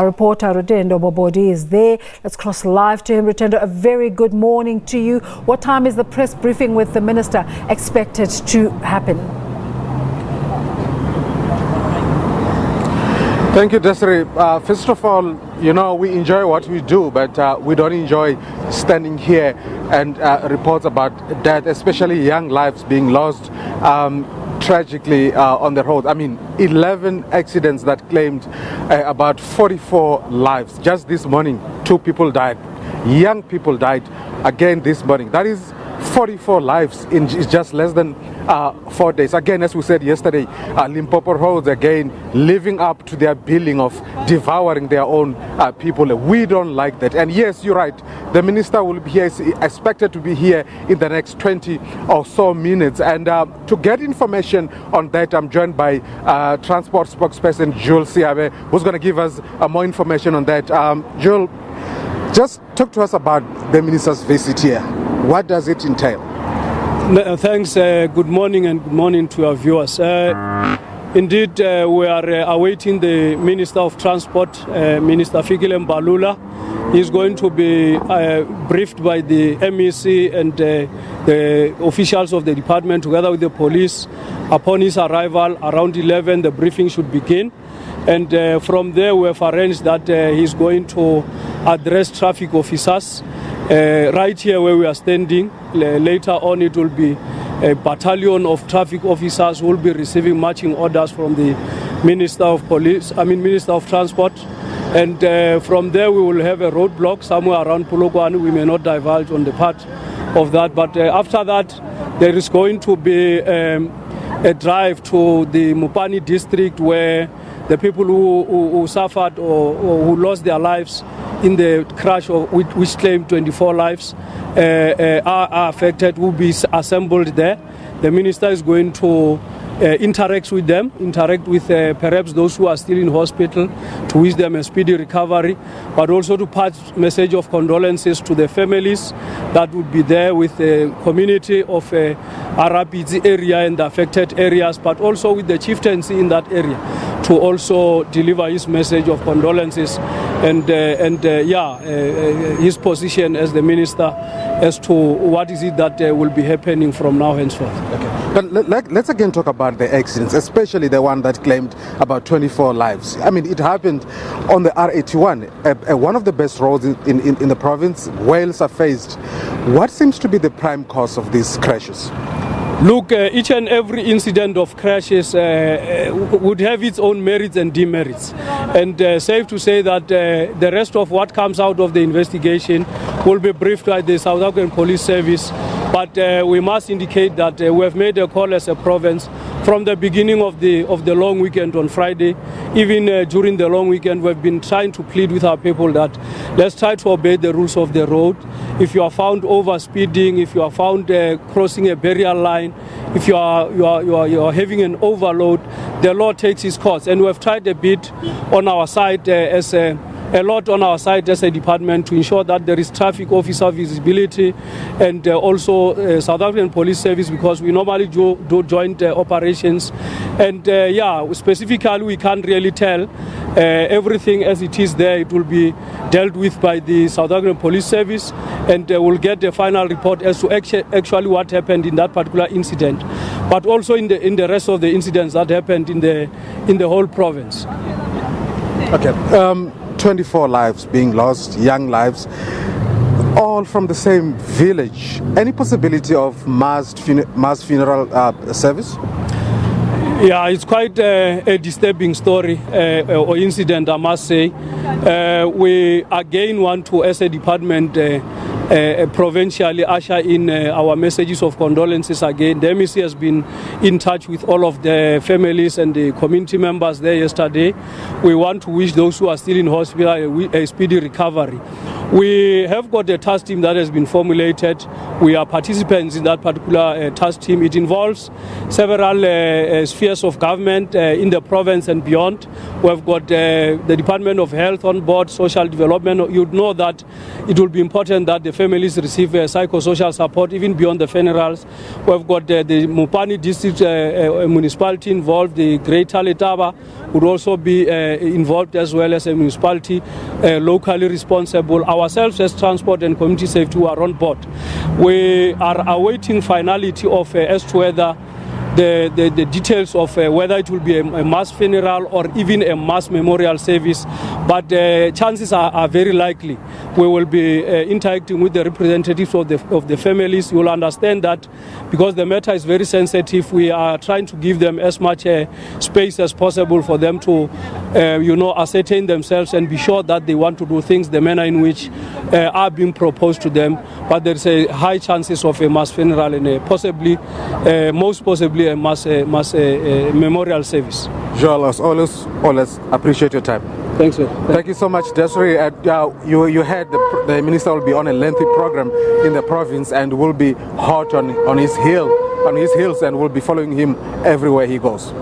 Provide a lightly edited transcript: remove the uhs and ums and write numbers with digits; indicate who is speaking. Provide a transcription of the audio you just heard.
Speaker 1: Our reporter Lutendo Bobodi is there. Let's cross live to him. Lutendo, a very good morning to you. What time is the press briefing with the minister expected to happen?
Speaker 2: Thank you, Desiree. First of all, you know, we enjoy what we do, but we don't enjoy standing here and reports about death, especially young lives being lost tragically on the road. I mean, 11 accidents that claimed about 44 lives. Just this morning, 2 people died. Young people died again this morning. That is 44 lives in just less than 4 days. Again, as we said yesterday, Limpopo roads again living up to their billing of devouring their own people. We don't like that. And yes, you're right. The minister will be here, is expected to be here in the next 20 or so minutes. And to get information on that, I'm joined by transport spokesperson Jules Siabe, who's going to give us more information on that. Jules, just talk to us about the minister's visit here. What does it entail?
Speaker 3: Thanks. Good morning and good morning to our viewers. Indeed, we are awaiting the Minister of Transport, Minister Fikile Mbalula. He's going to be briefed by the MEC and the officials of the department together with the police. Upon his arrival, around 11, the briefing should begin. And from there, we have arranged that he's going to address traffic officers. Right here where we are standing, later on it will be a battalion of traffic officers who will be receiving marching orders from the Minister of Transport. And from there we will have a roadblock somewhere around Polokwane. We may not divulge on the part of that, but after that there is going to be a drive to the Mupani district where the people who suffered or who lost their lives in the crash which claimed 24 lives are affected will be assembled there. The minister is going to interact with them, perhaps those who are still in hospital, to wish them a speedy recovery, but also to pass message of condolences to the families that would be there, with the community of Arapidzi area and the affected areas, but also with the chieftaincy in that area, to also deliver his message of condolences and his position as the minister as to what is it that will be happening from now henceforth.
Speaker 2: Okay. But let's again talk about the accidents, especially the one that claimed about 24 lives. I mean, it happened on the R81, one of the best roads in the province. Wales are faced. What seems to be the prime cause of these crashes?
Speaker 3: Look, each and every incident of crashes would have its own merits and demerits. And safe to say that the rest of what comes out of the investigation will be briefed by the South African Police Service. But we must indicate that we have made a call as a province from the beginning of the long weekend on Friday. Even during the long weekend, we've been trying to plead with our people that let's try to obey the rules of the road. If you are found over speeding, if you are found crossing a barrier line, if you are having an overload, the law takes its course. And we have tried a bit on our side a lot on our side as a department to ensure that there is traffic officer visibility and also South African Police Service, because we normally do joint operations. And specifically we can't really tell everything as it is there. It will be dealt with by the South African Police Service, and we'll get the final report as to actually what happened in that particular incident, but also in the rest of the incidents that happened in the whole province.
Speaker 2: Okay. 24 lives being lost, young lives, all from the same village. Any possibility of mass funeral service?
Speaker 3: Yeah, it's quite a disturbing story or incident, I must say. We again want to, as a department, provincially usher in our messages of condolences again. The MEC has been in touch with all of the families and the community members there yesterday. We want to wish those who are still in hospital a speedy recovery. We have got a task team that has been formulated. We are participants in that particular task team. It involves several spheres of government in the province and beyond. We've got the Department of Health on board, social development. You'd know that it will be important that the families receive psychosocial support even beyond the funerals. We've got the Mupani District Municipality involved. The Greater Letaba would also be involved, as well as a municipality locally responsible. Ourselves as Transport and Community Safety are on board. We are awaiting finality of as to whether the details of whether it will be a mass funeral or even a mass memorial service, but chances are very likely. We will be interacting with the representatives of the families. You will understand that because the matter is very sensitive, we are trying to give them as much space as possible for them to ascertain themselves and be sure that they want to do things the manner in which are being proposed to them. But there is a high chances of a mass funeral and most possibly a mass memorial service.
Speaker 2: Joel, as always appreciate your time.
Speaker 3: Thanks, sir.
Speaker 2: Thank you so much, Desiree. You heard the minister will be on a lengthy program in the province and will be hot on his heels and will be following him everywhere he goes.